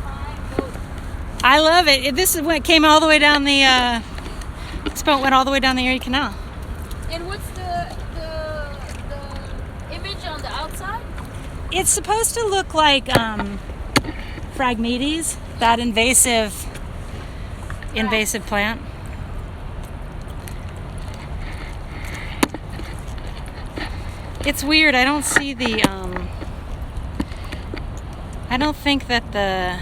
fine boat. I love it. This is what came all the way down the. This boat went all the way down the Erie Canal. And what's the image on the outside? It's supposed to look like Phragmites, that invasive plant. It's weird. I don't see the. I don't think that the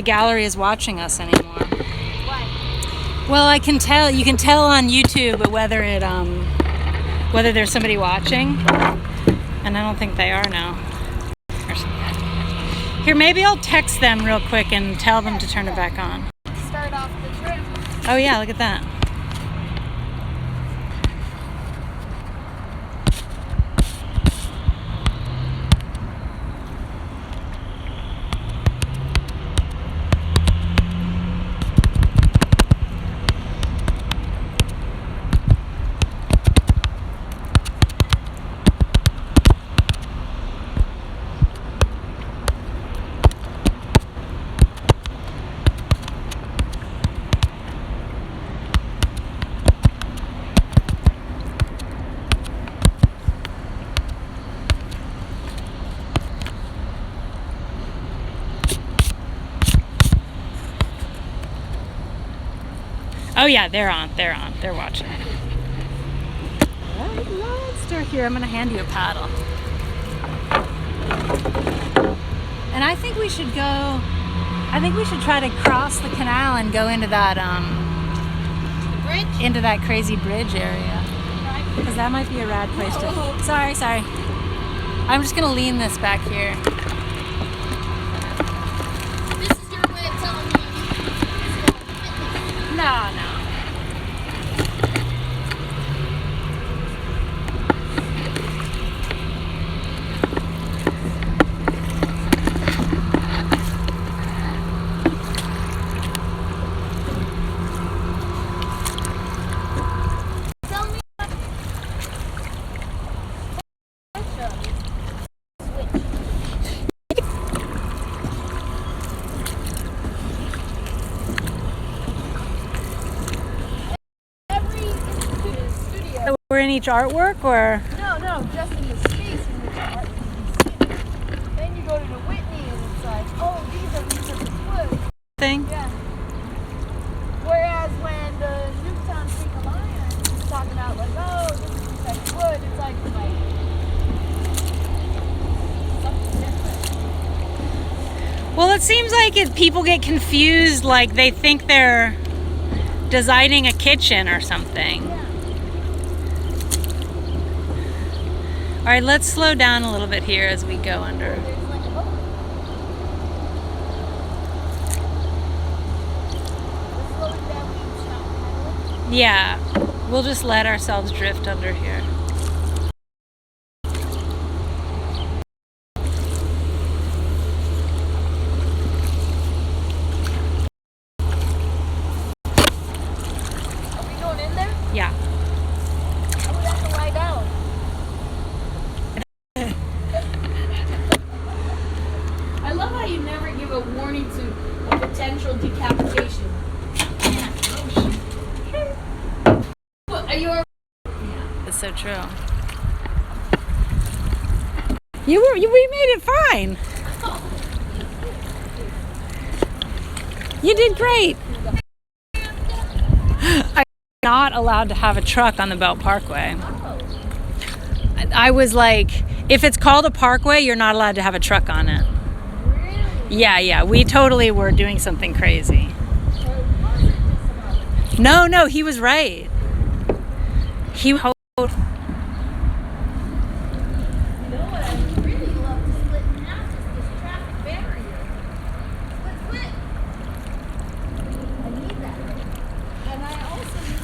gallery is watching us anymore. Why? Well, I can tell. You can tell on YouTube whether there's somebody watching, and I don't think they are now. Here, maybe I'll text them real quick and tell them to turn it back on. Start off the trip. Oh yeah, look at that. Oh yeah, they're on. They're watching. Alright, monster. Here, I'm gonna hand you a paddle. And I think we should try to cross the canal and go into that The bridge? into that crazy bridge area. Because that might be a rad place to. Sorry. I'm just gonna lean this back here. This is your way of telling me you No. tell me studio. We're in each artwork, or No, just in the space in which the art can be seen. Then you go to the Whitney and it's like, oh, these are repurposed wood. thing. Yeah. Whereas when the Newtown Single Iron is talking about like, oh, this is repurposed wood, it's like something different. Well, it seems like if people get confused, like they think they're designing a kitchen or something. Yeah. All right, let's slow down a little bit here as we go under. There's like a boat. Let's slow it down when you stop paddling. Yeah, we'll just let ourselves drift under here. Are we going in there? Yeah. I would have to lie down. I love how you never give a warning to a potential decapitation. What, are you all That's so true. We made it fine. You did great. I'm not allowed to have a truck on the Belt Parkway. I was like, if it's called a parkway, you're not allowed to have a truck on it. really? Yeah, we totally were doing something crazy. No, he was right. He You know what? I would really love to split in half is this traffic barrier. Split. I need that. And I also need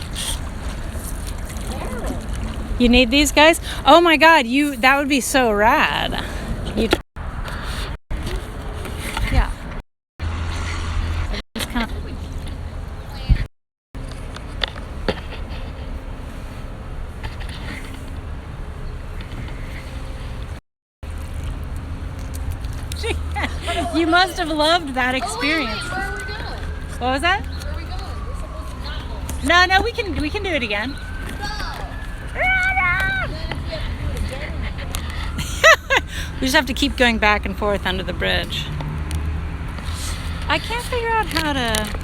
this barrel. You need these guys? Oh my god, that would be so rad. Yeah. Just kind of, You must have loved that Oh, wait, experience. where are we going? What was that? Where are we going? We're supposed to not go. No, we can do it again. Go! Then if we have to do it again, we go. We just have to keep going back and forth under the bridge. I can't figure out how to.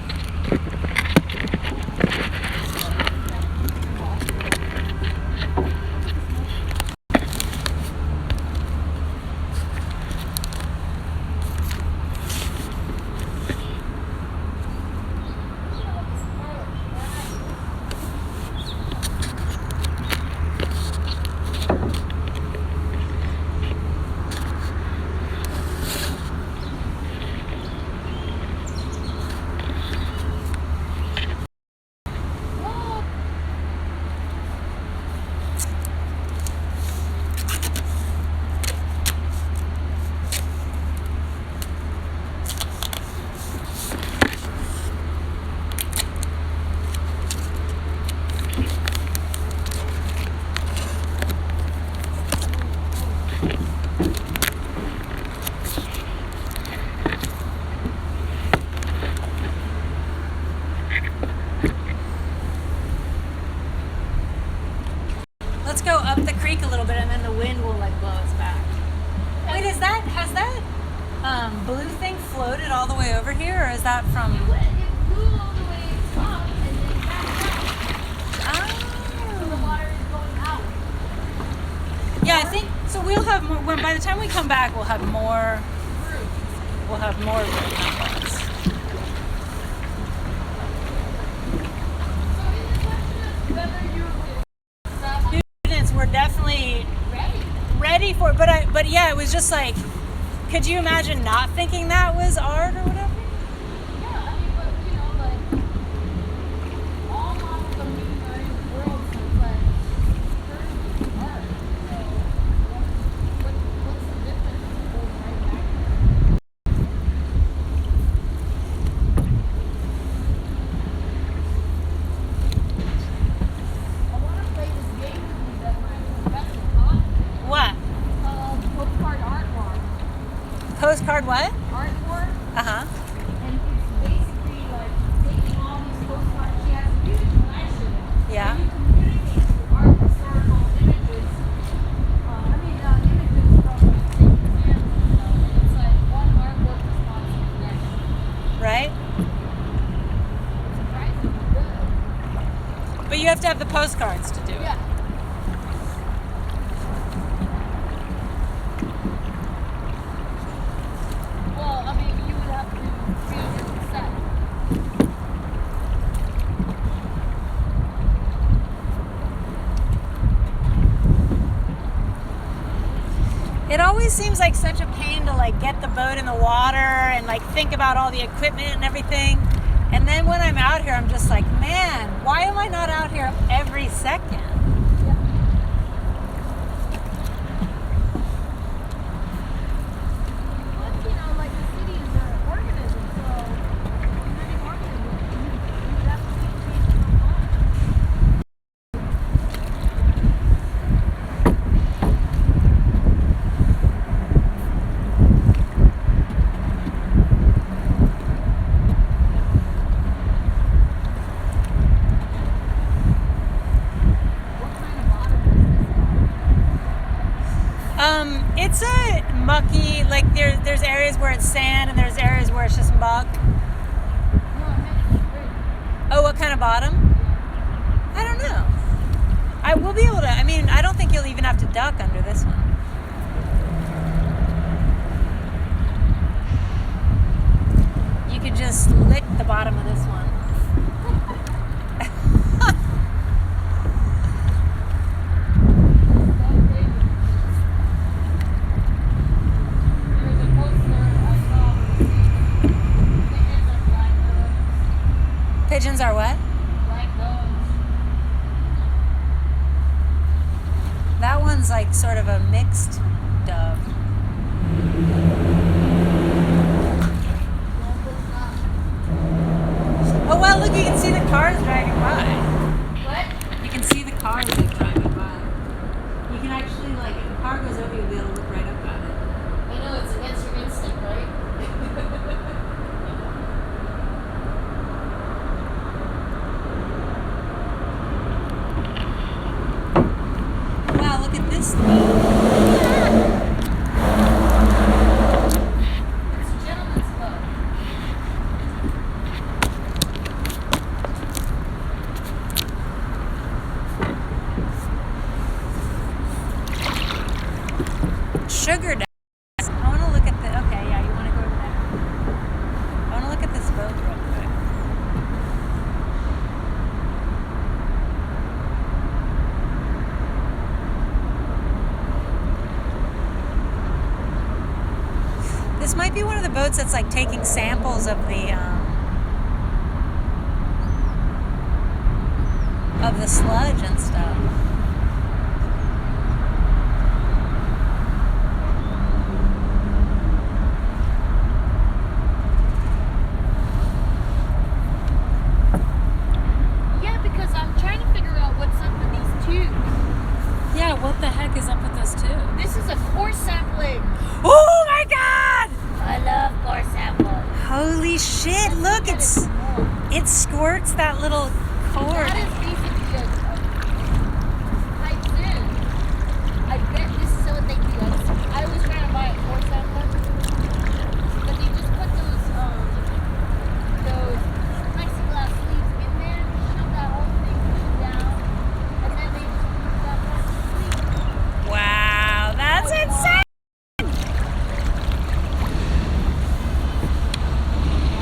Let's go up the creek a little bit, and then the wind will like blow us back. Wait, has that blue thing floated all the way over here, or is that from? It blew all the way up and then back down. So the Oh. water is going out. Yeah, I think so. We'll have more. When by the time we come back, we'll have more. We'll have more room. Not less. So is the question of whether you're Students were definitely ready for it, but yeah, it was just like, could you imagine not thinking that was art or whatever? Yeah, I mean, but you know, like all models of music are in the world, so it's like first art. So what's the difference? It goes right back there. I want to play this game with you that my professor taught me. What? It's called Postcard Art War. Postcard what? Art War. Uh-huh. And it's basically like taking all these postcards. She has a huge collection. Yeah. And you communicate through art, historical images. Images from like sacred families and stuff. And it's like one artwork response to the next. Right? It's surprisingly good. But you have to have the postcards to do it. Yeah. Well, I mean, you would have to do 300%. It always seems like such a pain to like get the boat in the water and like think about all the equipment and everything. And then when I'm out here, I'm just like, man, why am I not out here every second? But, you know, like the city is an organism, so if you're living organism, you would have to take change from home. What kind of bottom is this? It's a mucky, like there's areas where it's sand and there's areas where it's just muck. No, I meant it's bridge. Oh, what kind of bottom? I don't know. I will be able to, I mean, I don't think you'll even have to duck under this one. You could just lick the bottom of this one. There's a poster I saw with pigeons are black doves. Pigeons are what? Black doves. That one's like sort of a mixed dove. Oh well, look, you can see the cars driving by. What? You can see the cars like driving by. You can actually like, if a car goes over, you'll be able to look right up at it. I know it's against your instinct. This might be one of the boats that's like taking samples of the sludge and stuff. Yeah, because I'm trying to figure out what's up with these tubes. Yeah, what the heck is up with those two? This is a core sampling. Oh my god! I love core sampling. Holy shit, look, it squirts that little cord. That is basically a pipes in. I bet this is what they do. I was trying to buy a core sampler, but they just put those plexiglass sleeves in there, shove that whole thing down, and then they just put that one sleeve. Wow, that's insane!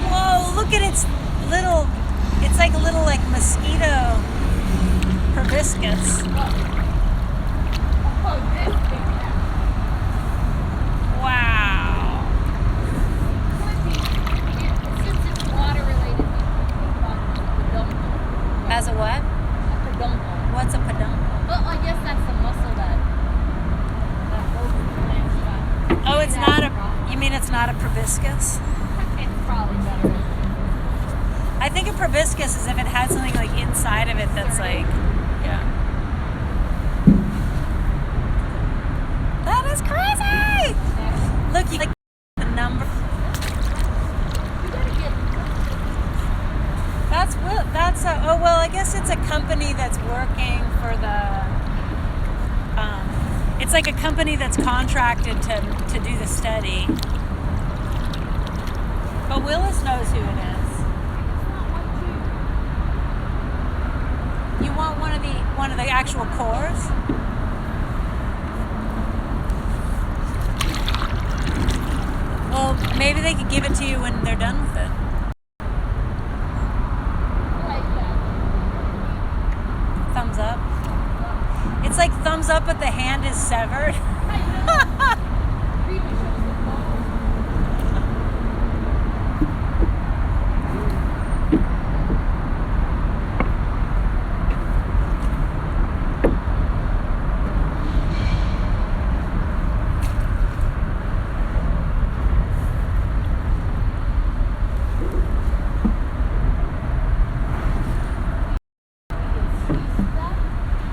Whoa, look at its little, it's like a little like mosquito proboscis. Oh, this thing, yeah. Wow. Since it's water related, we call it a peduncle. As a what? A peduncle. What's a peduncle? Well, I guess that's the muscle that holds the plant shut. Oh, it's Maybe not that's a, wrong. you mean it's not a proboscis? It's probably better. I think a proboscis is if it had something like inside of it that's like, yeah. That is crazy! Look, you like the number. You gotta get That's a, oh well, I guess it's a company that's working for the, it's like a company that's contracted to do the study. But Willis knows who it is. You want one of the actual cores? Well, maybe they could give it to you when they're done with it. like that. Thumbs up. It's like thumbs up, but the hand is severed. Creepy shows the bone.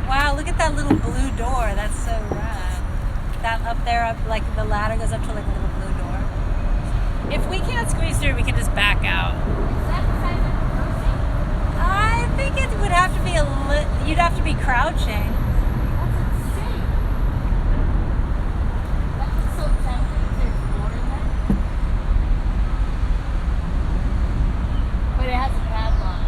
Wow, look at that little blue door. That's so rad. That up there, up like the ladder goes up to like a little blue door. If we can't squeeze through, we can just back out. Is that the size of a person? I think it would have to be you'd have to be crouching. That's insane. That's so tempting. There's water in there. But it has a padlock.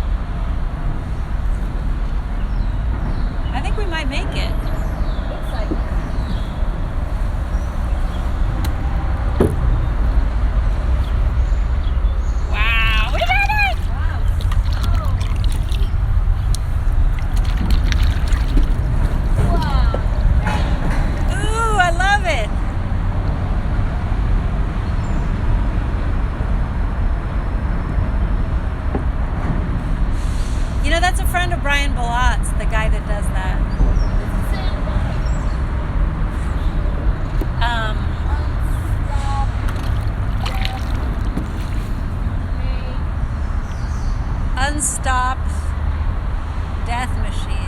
I think we might make it. Looks like it. Wow, we made it! Wow. So wow. Ooh, I love it. You know, that's a friend of Brian Balot's, the guy that does that. Unstopped death machines.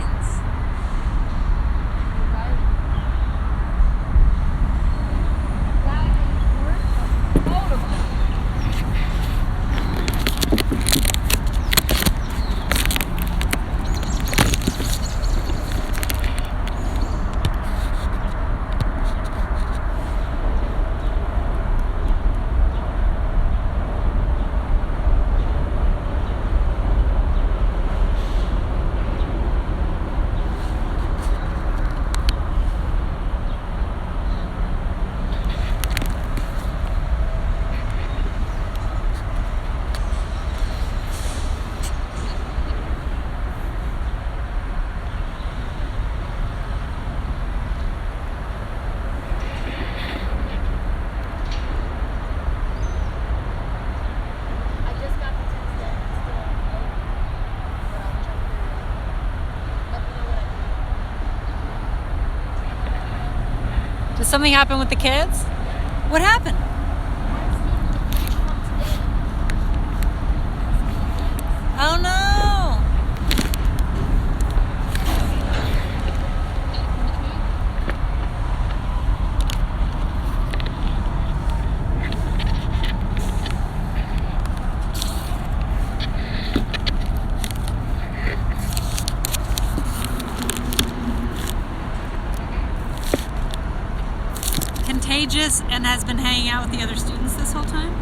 Something happened with the kids? What happened? Oh no! Contagious and has been hanging out with the other students this whole time?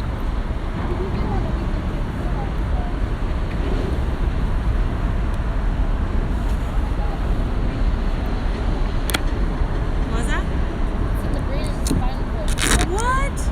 What was that? What?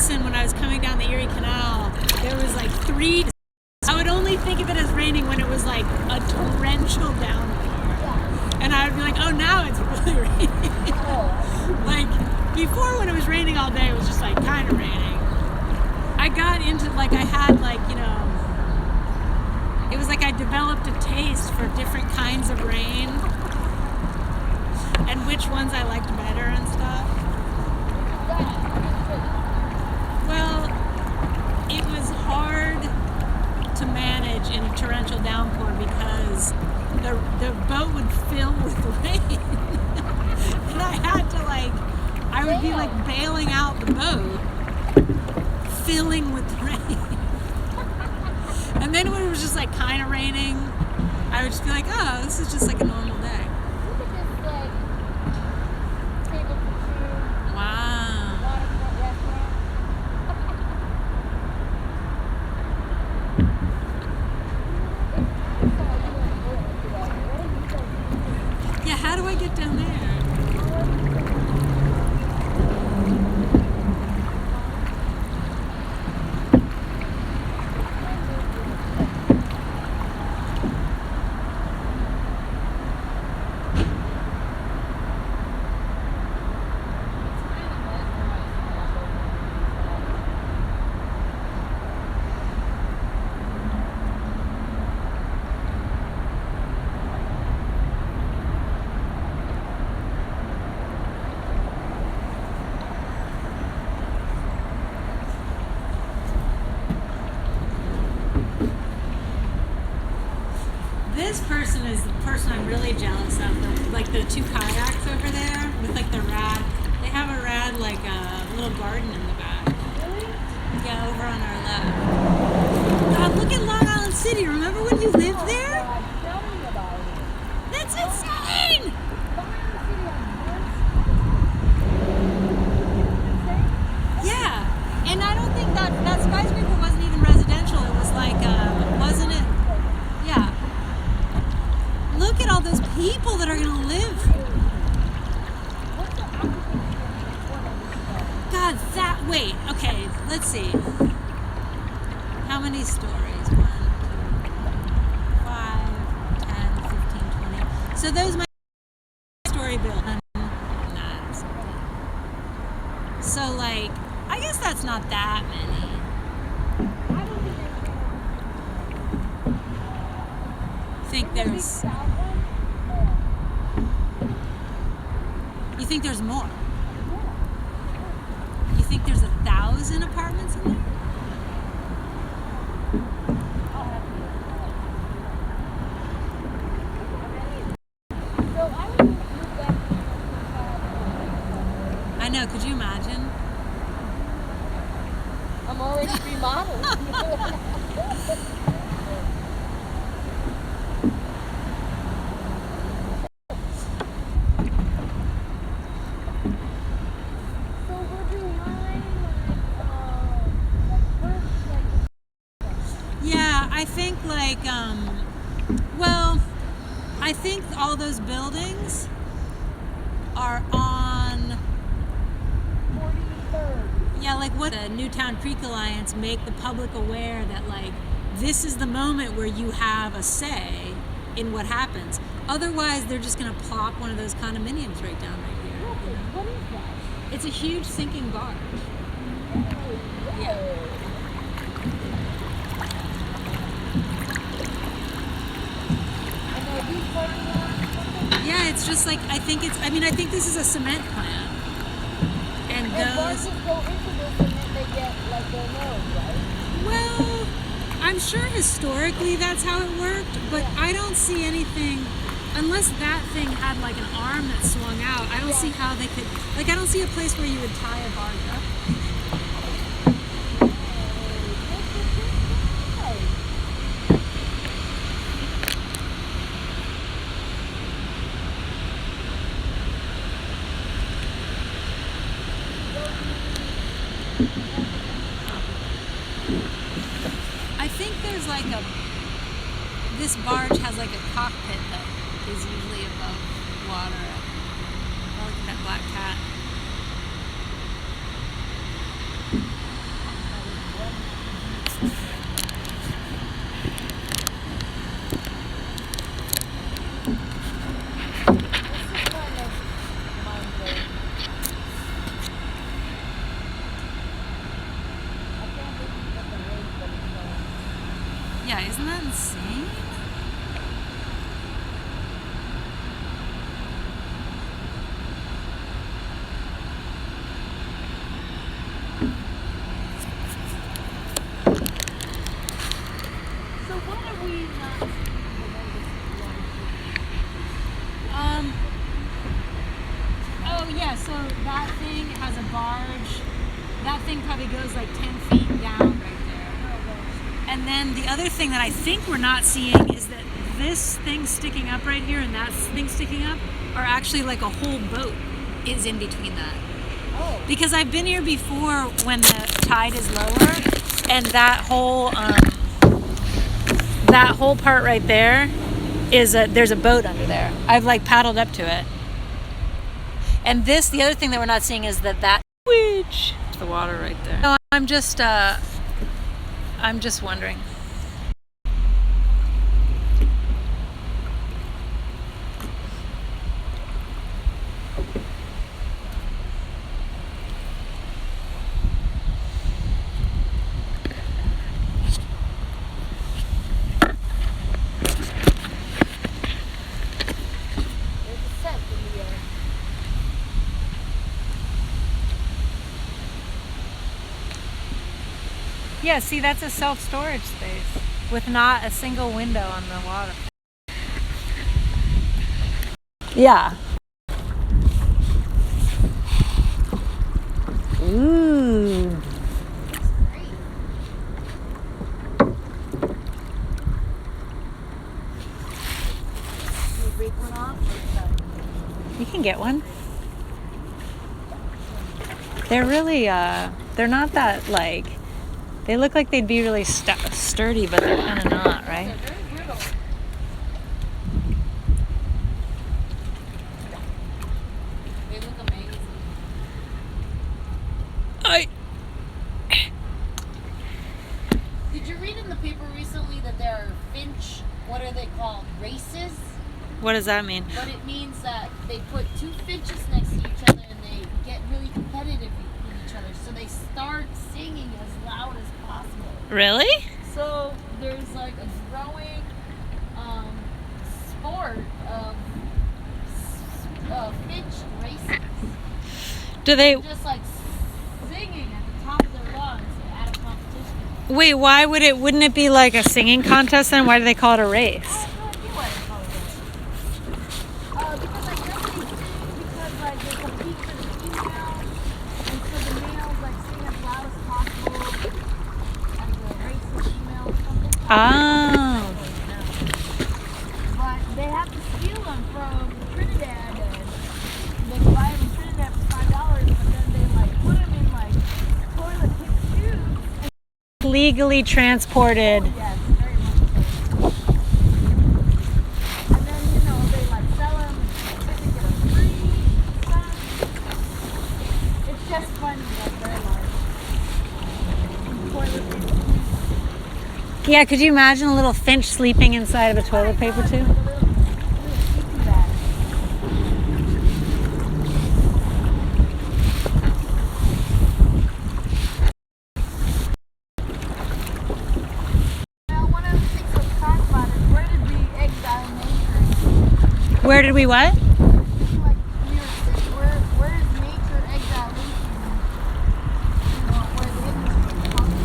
When I was coming down the Erie Canal, there was like 3. I would only think of it as raining when it was like a torrential downpour, and I would be like, "Oh, now it's really raining." Like before, when it was raining all day, it was just like kind of raining. I got into like I had like it was like I developed a taste for different kinds of rain and which ones I liked better and stuff. Well, it was hard to manage in a torrential downpour because the boat would fill with rain. And I had to I would be like bailing out the boat, filling with rain. And then when it was just like kind of raining, I would just be like, oh, this is just like a normal day. Look at this table for two. Wow. Waterfront restaurant. Yeah, how do I get down there? This person is the person I'm really jealous of. The 2 kayaks over there with like the rad. They have a rad little garden in the back. Really? Yeah, over on our left. God, look at Long Island City. Remember when you lived there? God, tell me about it. That's insane. Long Island City has Yeah, and I don't think that skyscraper wasn't even residential. It was wasn't it? Yeah. Look at all those people that are going to live. God, wait, okay, let's see. How many stories? 1, 2, 5, 10, 15, 20. So those might be story building. So I guess that's not that many. I think there's... think there's more? You think there's 1,000 apartments in there? I know, could you imagine? I'm already remodeled. Yeah, I think well, I think all those buildings are on 43rd. Yeah, like what the Newtown Creek Alliance make the public aware that this is the moment where you have a say in what happens. Otherwise, they're just going to plop one of those condominiums right down right here. You know? What is that? It's a huge sinking barge. Yeah. And are these parking lots? Yeah, it's just I think this is a cement plant. And barges go into this and then they get their nose, right? Well, I'm sure historically that's how it worked, but I don't see anything, unless that thing had an arm that swung out, I don't see how they could, I don't see a place where you would tie a barge up. I think there's this barge has a cockpit that is usually above water. Oh, look at that black cat. Yeah, isn't that insane? So what are we not Oh yeah, so that thing has a barge. That thing probably goes 10 feet down right there. And then the other thing that I think we're not seeing is that this thing sticking up right here and that thing sticking up are actually a whole boat is in between that. Oh. Because I've been here before when the tide is lower, and that whole part right there is there's a boat under there. I've paddled up to it. And the other thing that we're not seeing is that which the water right there. No, I'm just wondering. There's a scent in the air. Yeah, see, that's a self-storage space with not a single window on the water. Yeah. Ooh. Can you break one off? You can get one. They're really, they're not that they look like they'd be really sturdy, but they're kind of not, right? They're very brittle. They look amazing. Did you read in the paper recently that there are finch, what are they called, races? What does that mean? But it means that they put two finches next to each other and they get really competitive with each other. So they start singing as loud as possible. Really? So there's a growing sport of finch races. Do they? Just like singing at the top of their lungs at a competition. Wait, why would it? Wouldn't it be like a singing contest then? Why do they call it a race? I have no idea why they call it this. Because I guess they sing because like they compete for the females, and so the males like sing as loud as possible as a race of females or something. Oh. But they have to steal them from Trinidad, and they can buy them in Trinidad for $5, but then they like put them in like toilet paper tubes. Legally transported. Yes, very much so. And then, you know, they like sell them and they get a free stuff. It's just funny, like very large. Toilet paper tubes. Yeah, could you imagine a little finch sleeping inside of a toilet paper tube? Like a little sleeping bag. Now, one of the things we've talked about is where did the exile nature? Where did we what? Like New York City, where is nature exilation? You know, where the industry comes.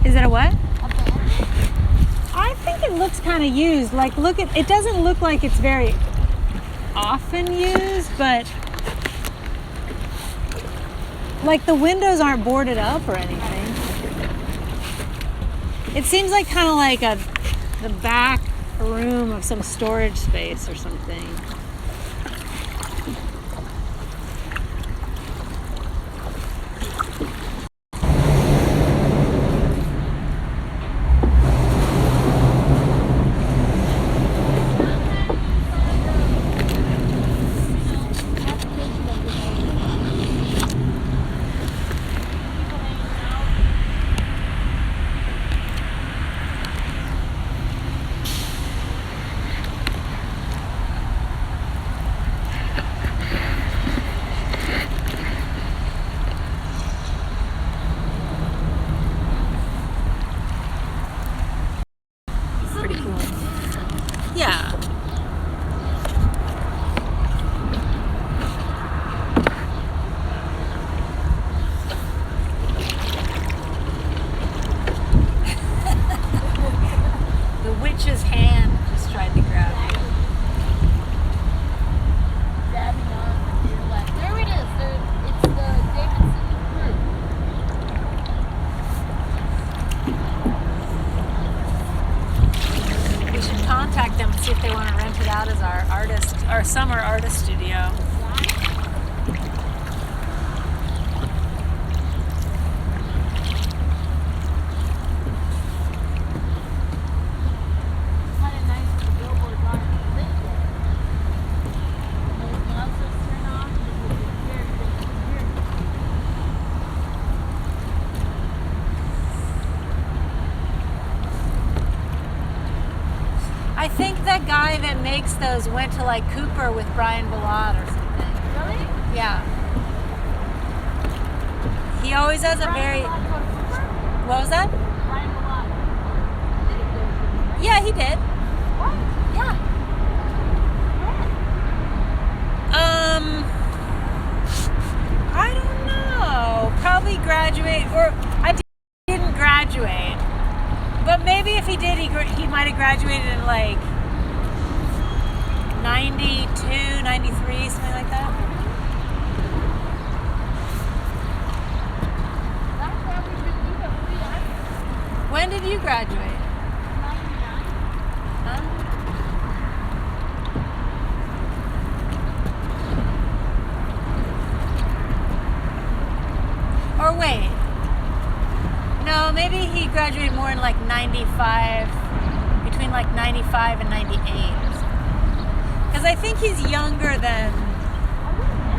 Is it a what? Abandoned? I think it looks kind of used. Like, look at it. Doesn't look like it's very often used, but like the windows aren't boarded up or anything. It seems like kind of like the back room of some storage space or something. Pretty cool. Yeah. The witch's hand just tried to grab you. Dabbing on your left. There it is. It's the Davidson crew. We should contact them and see if they want to rent it out as our summer artist studio. Kind of nice with the billboards on it lit yet. Those buzzers turn off. It would be very, very weird. I think that guy that makes those went to like Cooper with Brian Ballard or something. Really? Yeah. He always has a very. What was that? Brian Ballard. Did he go to Cooper, right? Yeah, he did. What? Yeah. I don't know. Probably graduate, or I didn't graduate. But maybe if he did, he might have graduated in like 92, 93, something like that. That's probably been you at 3 When did you graduate? 99. Huh? Or wait. No, maybe he graduated more in like 95, between like 95 and 98 or something. Because I think he's younger than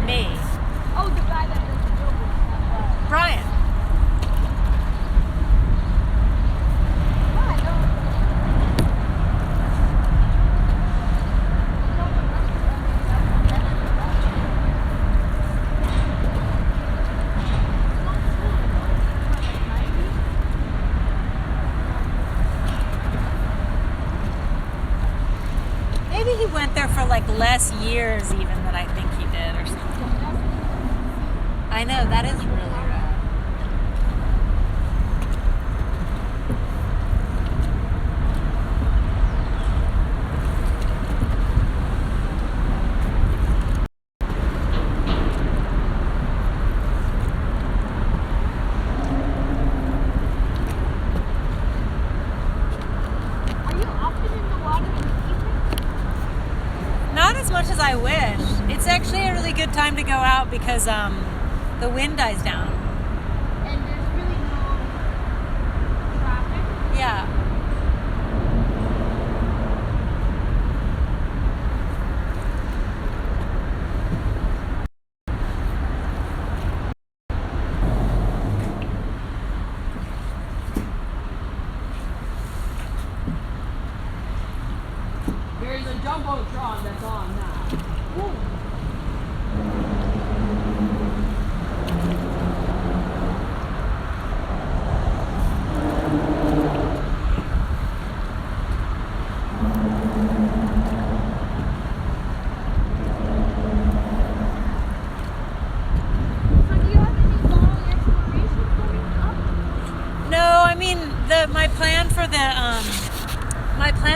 me. Oh, the guy that does the billboards. Brian. I don't. less years even that I think he did or something. I know, that is really rad. Are you often in the water in the evening? Not as much as I wish. It's actually a really good time to go out because the wind dies down. And there's really no traffic? Yeah. There's a jumbotron that's on now. So do you have any long exploration coming up? No, I mean my plan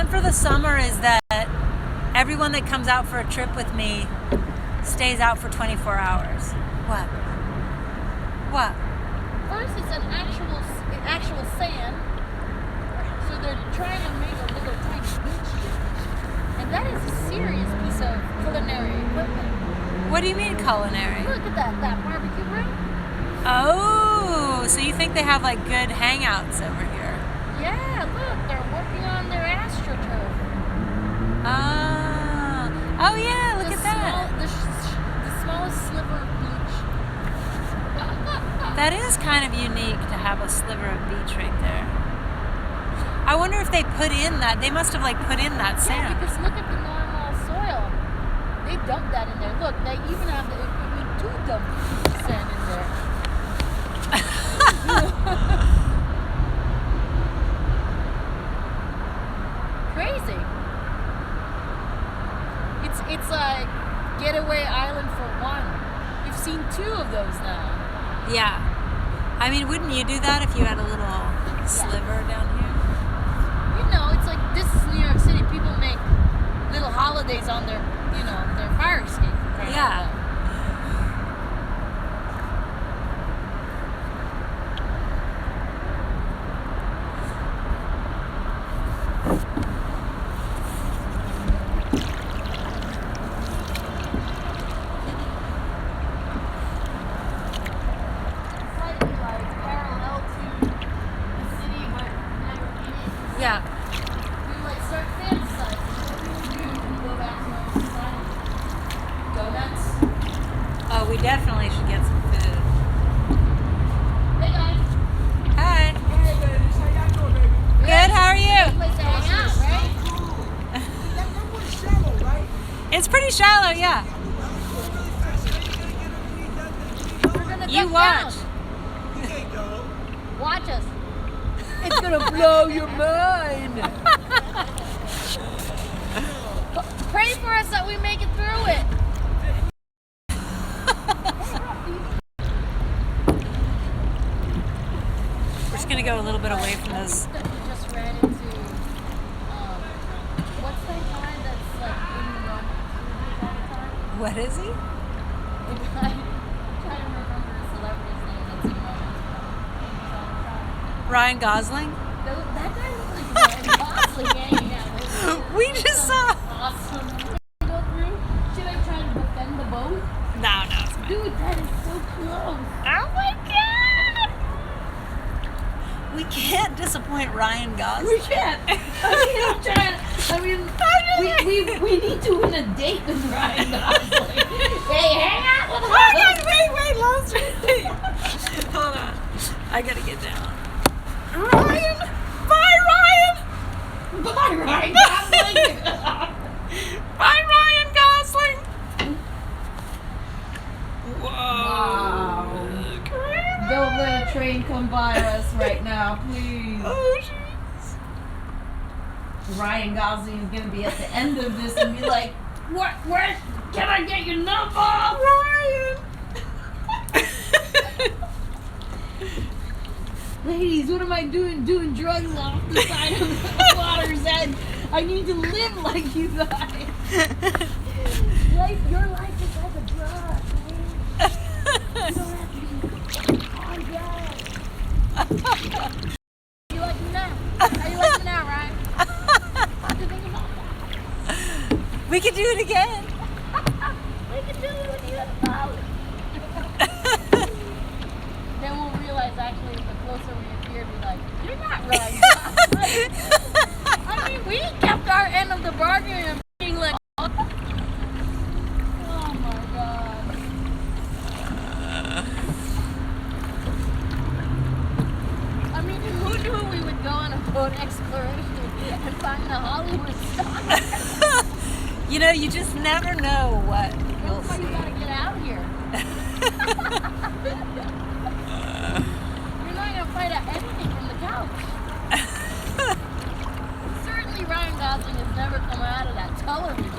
for the summer is that everyone that comes out for a trip with me stays out for 24 hours. What? What? First, it's an actual sand. So they're trying to make a little tiny beach here. And that is a serious piece of culinary equipment. What do you mean culinary? Look at that barbecue grill. Oh, so you think they have like good hangouts over here? Yeah, look, they're working on their astroturf. Oh yeah, look at that. The smallest sliver of beach. That is kind of unique to have a sliver of beach right there. I wonder if they put in that. They must have like put in that Yeah, sand. because look at the normal soil. They dumped that in there. Look, they even have the equipment to dump sand in there. Crazy. It's like getaway island for one. You've seen 2 of those now. Yeah. I mean, wouldn't you do that if you had a little sliver down here? You know, it's like this is New York City. People make little holidays on their, their fire escape. Yeah. Slightly like parallel to the city, but never in it. Yeah. We like start fantasizing. What we would do if we go back to our society? Donuts. Oh, we definitely should get some food. Hey guys. Hi. Hey, babies, how y'all doing, baby? Good, how are you? Place to hang out, right? That one's shallow, right? It's pretty shallow, yeah. We're gonna You duck watch. down. Watch us. It's gonna blow your mind. Pray for us that we make it through it. We're just gonna go a little bit away from this. That we just ran into. What's that guy that's like in the romance movies all the time? What is he? The guy. I'm trying to remember his celebrity's name that's in romance movies all the time. Ryan Gosling? That guy looks like Ryan Gosling hanging out. We just saw. Awesome. Go through. Should I try to defend the boat? No, it's fine. Dude, that is so close. Oh my god! We can't disappoint Ryan Gosling. We can't. I'm trying. We need to win a date with Ryan Gosling. Hey, hang out with Oh us. my god, wait, lost me. Hold on. I gotta get down. Ryan! Bye, Ryan! Bye, Ryan Gosling. Bye, Ryan Gosling! Whoa. Wow. Don't let a train come by us right now, please. Oh, jeez. Ryan Gosling is gonna be at the end of this and be like, What? Where? Can I get your number? Ryan! Ladies, what am I doing? Doing drugs off the side of the water's edge. I need to live like you guys. Your life is like a drug, man. You don't have to be on drugs. You like me now? How you like me now, Ryan? What do you think about that? We could do it again. We can do it with you in the college. Then we'll realize actually the closer we appear, be like, you're not Ryan. I mean, we kept our end of the bargain and being like, oh my god. I mean, who knew we would go on a boat exploration and find the Hollywood star? You know, you just never know what you'll That's why you see. gotta get out here. You're not gonna find out anything from the couch. Certainly Ryan Gosling has never come out of that television.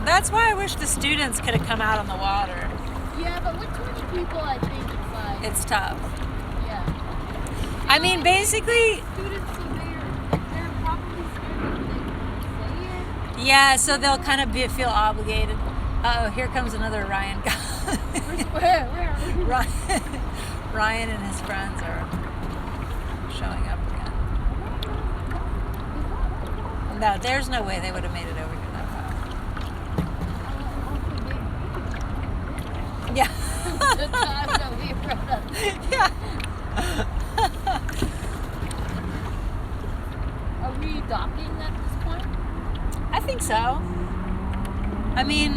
That's why I wish the students could have come out on the water. Yeah, but with 20 people, I think it's like, It's tough. yeah. I mean, basically, Students, so they're probably scared that they won't say yeah, so they'll kind of feel obligated. Uh-oh, here comes another Ryan guy. it. Where? Ryan and his friends are showing up again. No, there's no way they would have made it over here that fast. Yeah. The time that we brought up. Yeah. Are we docking at this point? I think so. I mean,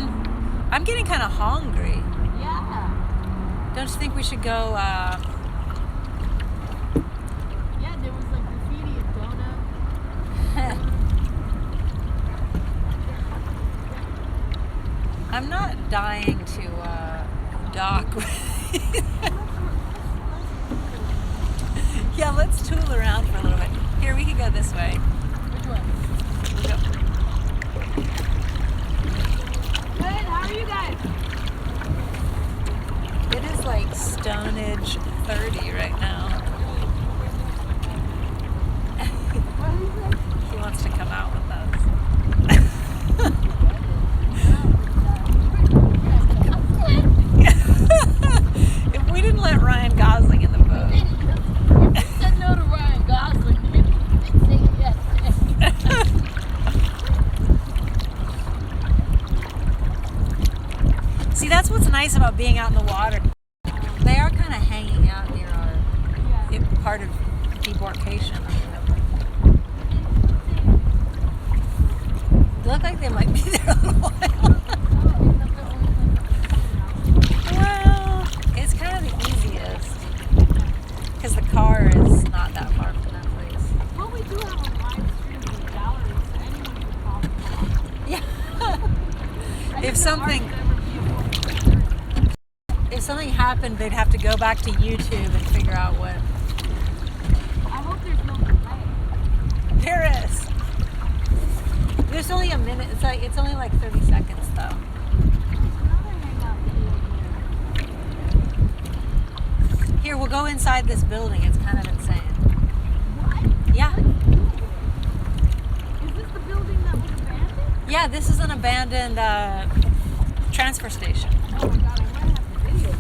I'm getting kind of hungry. Yeah. Don't you think we should go, Yeah, there was like graffiti and donuts. I'm not dying to dock. Yeah, let's tool around for a little bit. Here, we can go this way. Which one? We'll go. Good, how are you guys? It is like Stone Age 30 right now. He wants to come out with us. If we didn't let Ryan Gosling in the boat. If you said no to Ryan Gosling, you didn't say yes. See, that's what's nice about being out in the water. They are kind of hanging out near our part of debarkation. They look like they might be there a little while. Well, it's kind of the easiest because the car is not that far from that place. Well, we do have a live stream in the gallery, so anyone can pop along. Yeah. I think If the something art's ever be able to- if something happened, they'd have to go back to YouTube and figure out what. I hope there's no delay. There is. There's only a minute. It's only like 30 seconds though. There's another hangout video Here, we'll go inside this building. It's kind of insane. What? Yeah. Is this the building that was abandoned? Yeah, this is an abandoned transfer station. Oh my god, I might have the video.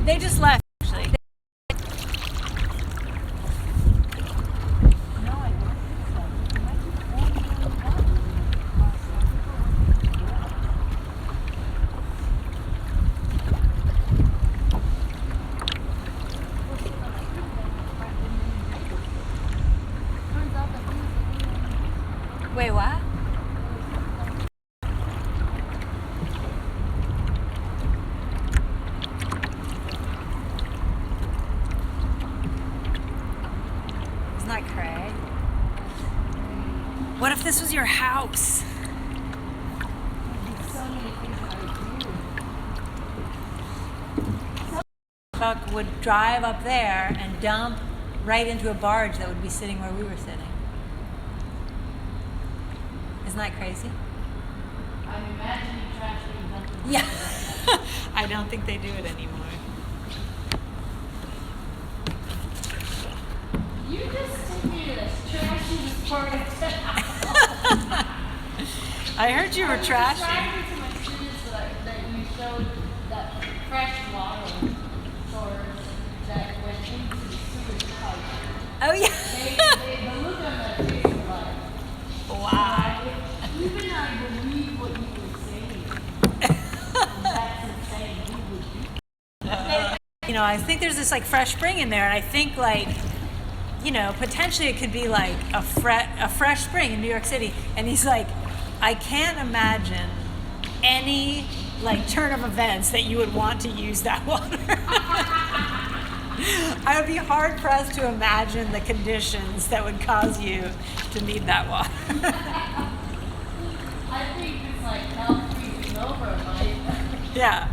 They just left, actually. No, I don't think so. It might be only in the park. Turns out that he was Wait, what? Isn't that cray? What if this was your house? so many truck would drive up there and dump right into a barge that would be sitting where we were sitting. Isn't that crazy? I'm imagining trash being dumped in the Yeah. I don't think they do it anymore. You just took me to the trashiest part of town. I heard you were trashy. Describing to my students that you showed that fresh water source that went into the sewage pipe. Oh yeah. The look on their face was like, Wow. even I believe what you were saying. That's insane. Who would do? You know, I think there's this like fresh spring in there, and I think like, you know, potentially it could be like a fresh spring in New York City. And he's like, I can't imagine any like turn of events that you would want to use that water. I would be hard pressed to imagine the conditions that would cause you to need that water. I think it's like hell freezing over, Mike. Yeah.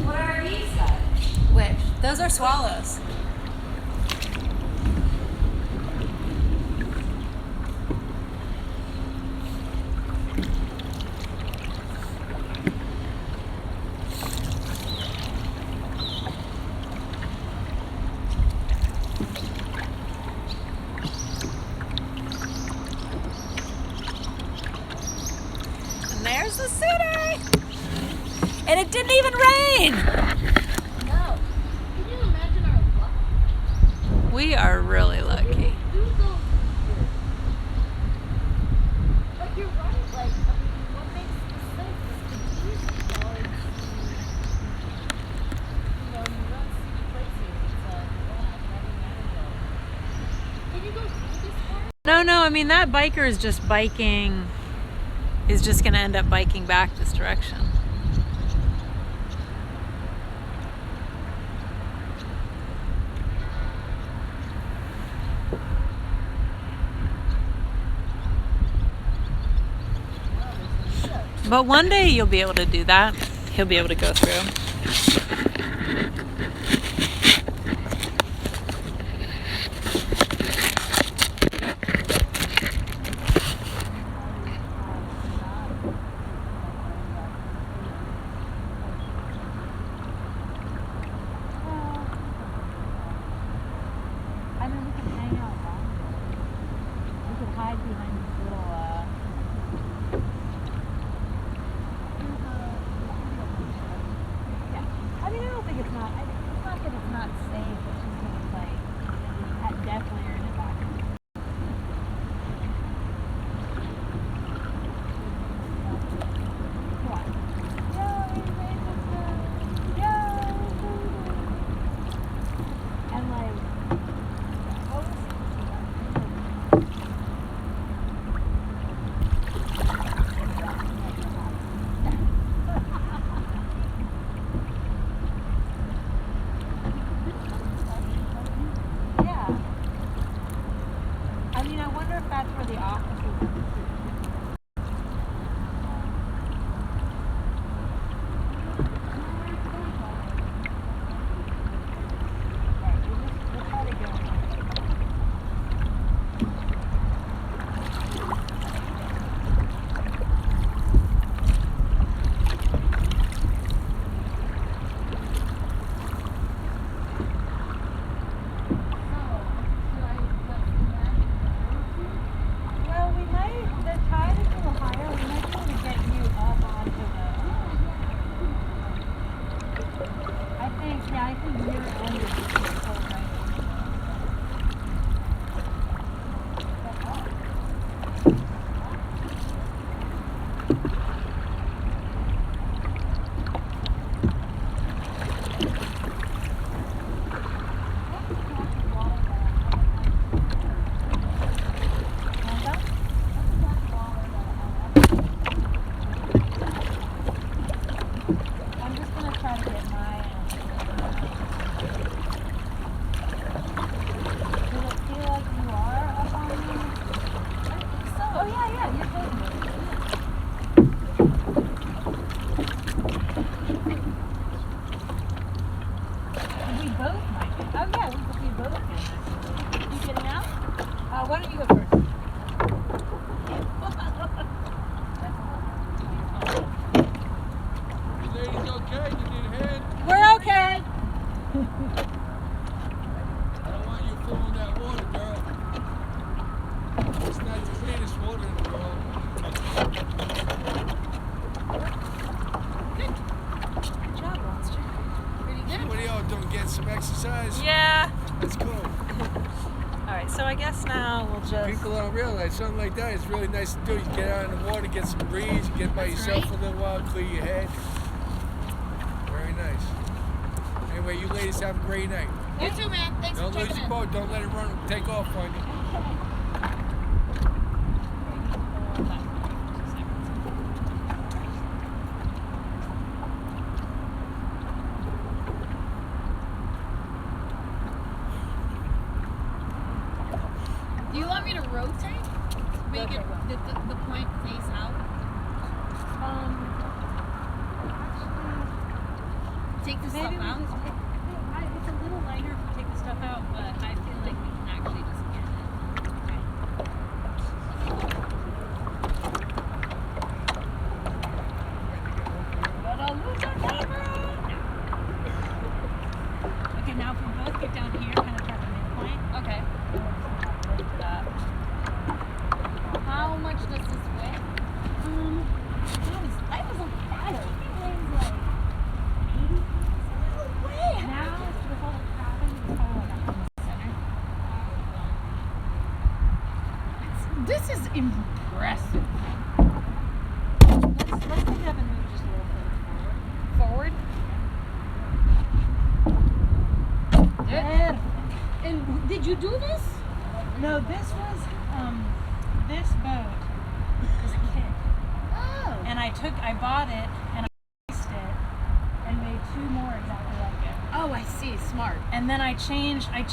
What are these guys? Which? Those are swallows. And there's the city! And it didn't even rain! No. Can you imagine our luck? We are really lucky. Do those here. But you're right, like, I mean, what makes this thing is confusing, you know, it's, you know, you don't see places, it's like, yeah, I've never met it. Can you go through this part? No, I mean, that biker is just biking, is just going to end up biking back this direction. But one day you'll be able to do that. He'll be able to go through. I mean, we can hang out longer. We could hide behind this little, yeah. I mean, I don't think it's not Oh yeah, we both can. You getting out? Why don't you go first? You ladies okay? You need a hand? We're okay. I don't want you fooling that water, girl. It's not the cleanest water in the world. Good job, Monster. Pretty good. What are y'all doing? Getting some exercise? Yeah. That's cool. All right, so I guess now we'll just. People don't realize something like that is really nice to do. You get out in the water, get some breeze, get by That's yourself right. for a little while, clear your head. Very nice. Anyway, you ladies have a great night. You too, man. Thanks Don't for lose checking your in. boat. Don't let it run, take off on you. Do you want me to rotate? Make Rotate it what? the point face out? Take the stuff Maybe we out? just take. It's a little lighter if we take the stuff out, but I feel like we can actually just get it. But I'll lose our camera. Okay, now if we both get down here, kind of toward the midpoint. Okay. We'll just lift it up. How much does this weigh? I was on fire. It weighs like 80 pounds. No way. Now, with all the cabin, it's probably like 170. This is impressive. Let's pick it up and move just a little further forward. Forward? Perfect. And did you do this? No, this was this boat as a kid, Oh. and I bought it and I fixed it and made two more exactly like it. Oh, I see. Smart. And then I changed like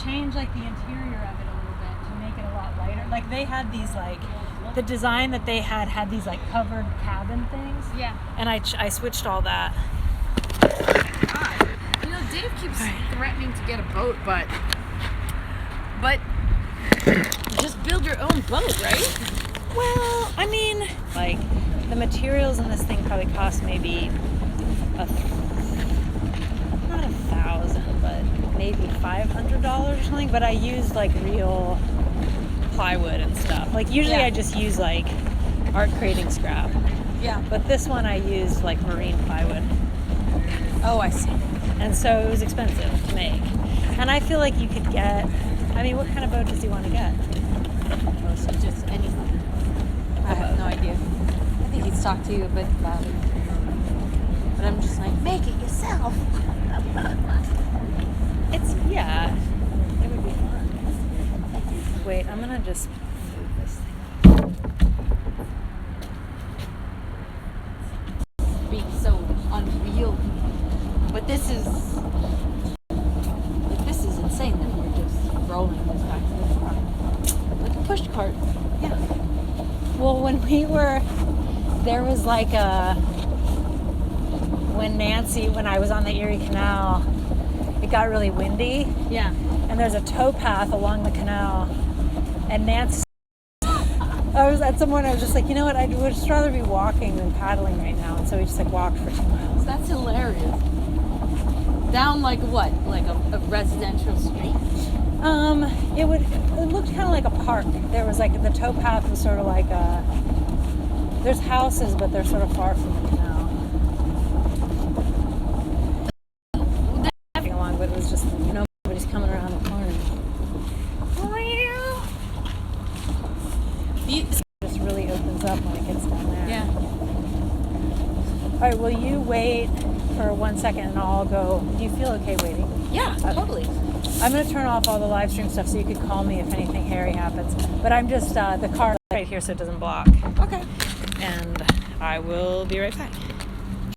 the interior of it a little bit to make it a lot lighter. Like they had these like the design that they had these like covered cabin things. Yeah. And I switched all that. God. You know, Dave keeps threatening to get a boat, but just build your own boat, right? Well, I mean, like the materials in this thing probably cost maybe not $1,000, but maybe $500 or something. But I used like real plywood and stuff. Like usually Yeah. I just use like art creating scrap, Yeah. but this one I used like marine plywood, Oh, I see. and so it was expensive to make. And I feel like you could get. I mean, what kind of boat does he want to get? Mostly just anything. I have no idea. I think he's talked to you a bit about it. But I'm just like, make it yourself. Yeah, it would be fun. Wait, I'm gonna just move this thing. Being so unreal. But this is insane that we're just rolling this back to the car. Like a push cart. Yeah. Well, when we were, there was like when I was on the Erie Canal, it got really windy, Yeah. and there's a tow path along the canal, and Nancy, I was at some point, I was just like, you know what, I would just rather be walking than paddling right now, and so we just like walked for 2 miles. That's hilarious. Down like what? Like a residential street? It looked kind of like a park. There was like, the tow path was sort of like there's houses, but they're sort of far from the canal. Along, but it was just, nobody's coming around the corner. It just really opens up when it gets down there. Yeah. All right, will you wait for 1 second and I'll go? Do you feel okay waiting? Yeah, totally. I'm going to turn off all the live stream stuff so you could call me if anything hairy happens. But I'm just, the car right here so it doesn't block. Okay. And I will be right back.